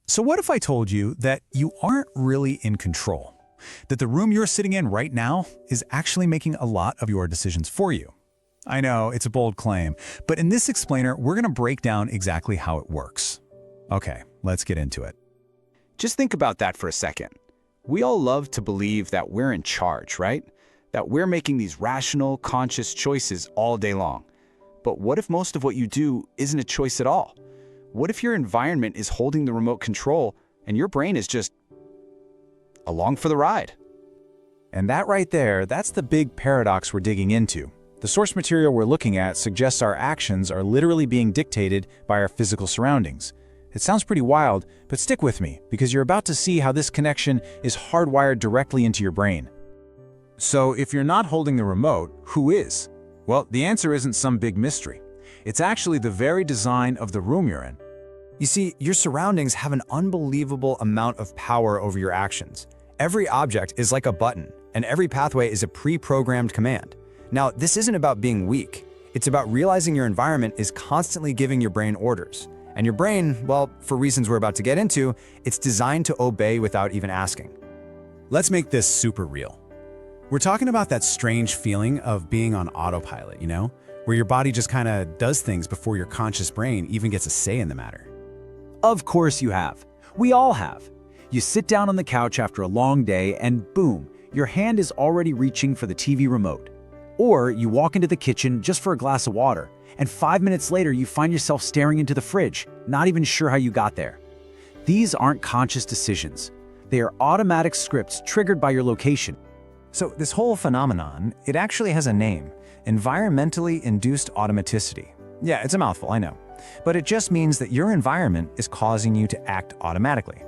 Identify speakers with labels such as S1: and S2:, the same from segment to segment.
S1: So what if I told you that you aren't really in control? That the room you're sitting in right now is actually making a lot of your decisions for you? I know, it's a bold claim, but in this explainer, we're going to break down exactly how it works. Okay, let's get into it.
S2: Just think about that for a second. We all love to believe that we're in charge, right? That we're making these rational, conscious choices all day long. But what if most of what you do isn't a choice at all? What if your environment is holding the remote control and your brain is just along for the ride?
S3: And that right there, that's the big paradox we're digging into. The source material we're looking at suggests our actions are literally being dictated by our physical surroundings. It sounds pretty wild, but stick with me, because you're about to see how this connection is hardwired directly into your brain. So if you're not holding the remote, who is? Well, the answer isn't some big mystery. It's actually the very design of the room you're in.
S4: You see, your surroundings have an unbelievable amount of power over your actions. Every object is like a button, and every pathway is a pre-programmed command. Now, this isn't about being weak. It's about realizing your environment is constantly giving your brain orders. And your brain, well, for reasons we're about to get into, it's designed to obey without even asking.
S1: Let's make this super real. We're talking about that strange feeling of being on autopilot, where your body just kind of does things before your conscious brain even gets a say in the matter.
S3: Of course you have. We all have. You sit down on the couch after a long day and boom, your hand is already reaching for the TV remote. Or you walk into the kitchen just for a glass of water, and 5 minutes later you find yourself staring into the fridge, not even sure how you got there. These aren't conscious decisions. They are automatic scripts triggered by your location.
S4: So this whole phenomenon, it actually has a name: environmentally induced automaticity. Yeah, it's a mouthful, I know. But it just means that your environment is causing you to act automatically.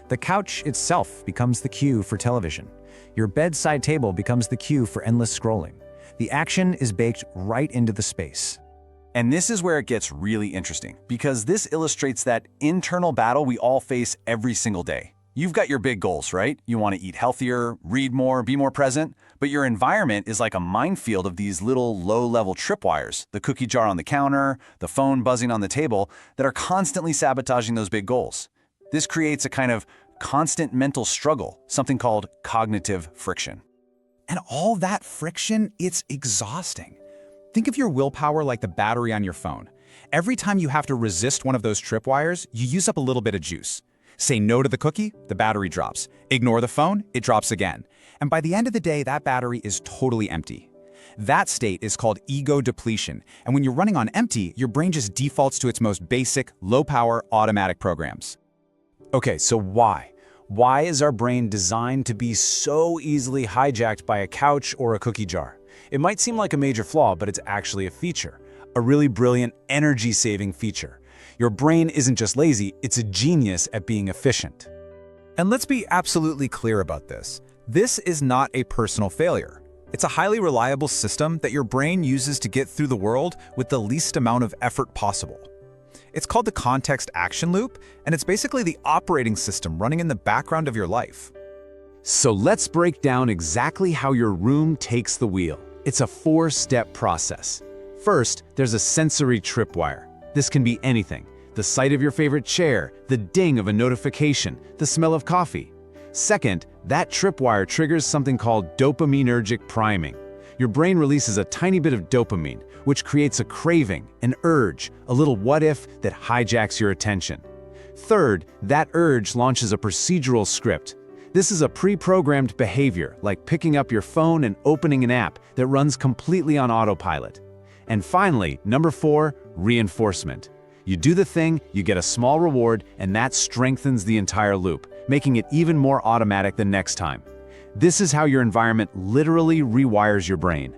S4: The couch itself becomes the cue for television. Your bedside table becomes the cue for endless scrolling. The action is baked right into the space.
S2: And this is where it gets really interesting, because this illustrates that internal battle we all face every single day. You've got your big goals, right? You want to eat healthier, read more, be more present, but your environment is like a minefield of these little low-level tripwires, the cookie jar on the counter, the phone buzzing on the table, that are constantly sabotaging those big goals. This creates a kind of constant mental struggle, something called cognitive friction.
S5: And all that friction, it's exhausting. Think of your willpower like the battery on your phone. Every time you have to resist one of those tripwires, you use up a little bit of juice. Say no to the cookie, the battery drops. Ignore the phone, it drops again. And by the end of the day, that battery is totally empty. That state is called ego depletion. And when you're running on empty, your brain just defaults to its most basic, low-power, automatic programs.
S3: Okay, so why? Why is our brain designed to be so easily hijacked by a couch or a cookie jar? It might seem like a major flaw, but it's actually a feature. A really brilliant energy-saving feature. Your brain isn't just lazy, it's a genius at being efficient.
S5: And let's be absolutely clear about this. This is not a personal failure. It's a highly reliable system that your brain uses to get through the world with the least amount of effort possible. It's called the context action loop, and it's basically the operating system running in the background of your life.
S3: So let's break down exactly how your room takes the wheel. It's a 4-step process. First, there's a sensory tripwire. This can be anything: the sight of your favorite chair, the ding of a notification, the smell of coffee. Second, that tripwire triggers something called dopaminergic priming. Your brain releases a tiny bit of dopamine, which creates a craving, an urge, a little what-if that hijacks your attention. Third, that urge launches a procedural script. This is a pre-programmed behavior, like picking up your phone and opening an app that runs completely on autopilot. And finally, number 4, reinforcement. You do the thing, you get a small reward, and that strengthens the entire loop, making it even more automatic the next time. This is how your environment literally rewires your brain.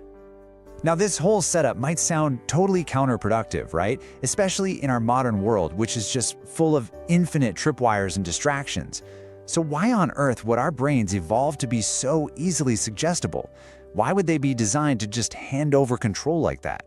S4: Now, this whole setup might sound totally counterproductive, right? Especially in our modern world, which is just full of infinite tripwires and distractions. So why on earth would our brains evolve to be so easily suggestible? Why would they be designed to just hand over control like that?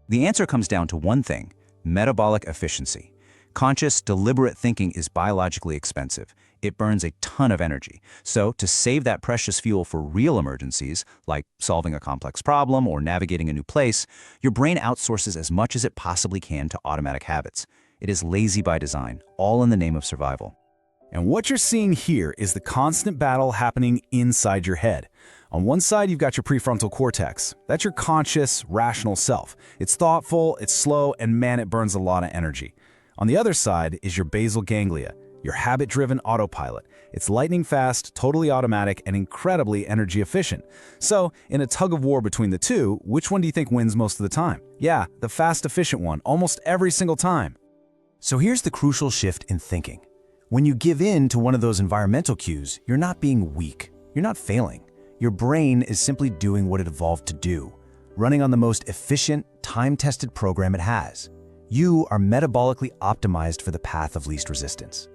S6: The answer comes down to one thing: metabolic efficiency. Conscious, deliberate thinking is biologically expensive. It burns a ton of energy. So to save that precious fuel for real emergencies, like solving a complex problem or navigating a new place, your brain outsources as much as it possibly can to automatic habits. It is lazy by design, all in the name of survival.
S5: And what you're seeing here is the constant battle happening inside your head. On one side, you've got your prefrontal cortex. That's your conscious, rational self. It's thoughtful, it's slow, and man, it burns a lot of energy. On the other side is your basal ganglia, your habit-driven autopilot. It's lightning fast, totally automatic, and incredibly energy efficient. So, in a tug of war between the two, which one do you think wins most of the time? Yeah, the fast, efficient one, almost every single time.
S4: So here's the crucial shift in thinking. When you give in to one of those environmental cues, you're not being weak. You're not failing. Your brain is simply doing what it evolved to do, running on the most efficient, time-tested program it has. You are metabolically optimized for the path of least resistance.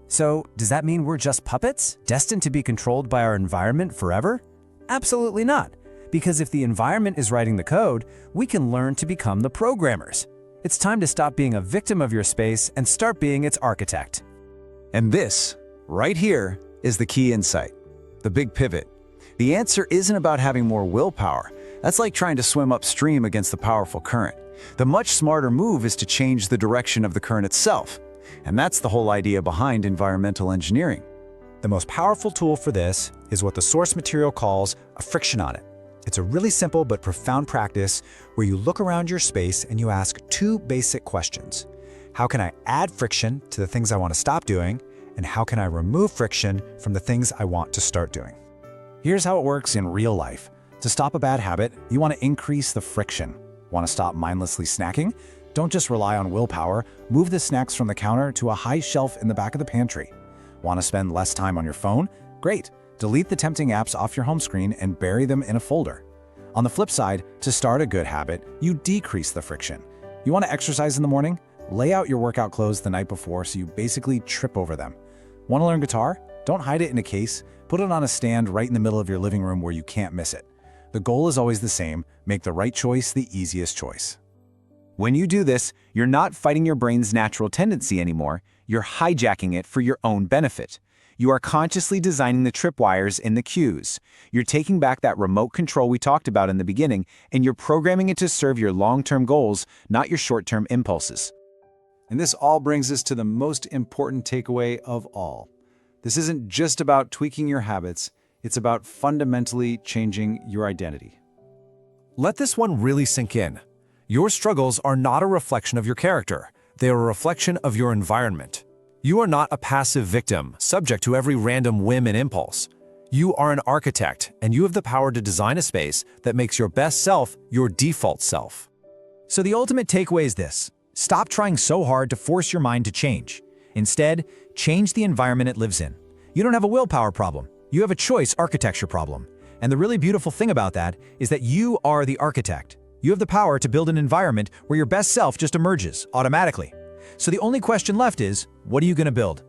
S4: So, does that mean we're just puppets, destined to be controlled by our environment forever? Absolutely not. Because if the environment is writing the code, we can learn to become the programmers. It's time to stop being a victim of your space and start being its architect.
S2: And this, right here, is the key insight, the big pivot. The answer isn't about having more willpower. That's like trying to swim upstream against the powerful current. The much smarter move is to change the direction of the current itself. And that's the whole idea behind environmental engineering.
S1: The most powerful tool for this is what the source material calls a friction audit. It's a really simple but profound practice where you look around your space and you ask two basic questions. How can I add friction to the things I want to stop doing? And how can I remove friction from the things I want to start doing? Here's how it works in real life. To stop a bad habit, you want to increase the friction. Want to stop mindlessly snacking? Don't just rely on willpower. Move the snacks from the counter to a high shelf in the back of the pantry. Want to spend less time on your phone? Great. Delete the tempting apps off your home screen and bury them in a folder. On the flip side, to start a good habit, you decrease the friction. You want to exercise in the morning? Lay out your workout clothes the night before so you basically trip over them. Want to learn guitar? Don't hide it in a case. Put it on a stand right in the middle of your living room where you can't miss it. The goal is always the same: make the right choice the easiest choice.
S6: When you do this, you're not fighting your brain's natural tendency anymore. You're hijacking it for your own benefit. You are consciously designing the tripwires in the cues. You're taking back that remote control we talked about in the beginning, and you're programming it to serve your long-term goals, not your short-term impulses.
S2: And this all brings us to the most important takeaway of all. This isn't just about tweaking your habits, it's about fundamentally changing your identity.
S7: Let this one really sink in. Your struggles are not a reflection of your character. They are a reflection of your environment. You are not a passive victim, subject to every random whim and impulse. You are an architect, and you have the power to design a space that makes your best self your default self.
S4: So the ultimate takeaway is this: stop trying so hard to force your mind to change. Instead, change the environment it lives in. You don't have a willpower problem. You have a choice architecture problem. And the really beautiful thing about that is that you are the architect. You have the power to build an environment where your best self just emerges automatically. So the only question left is, what are you going to build?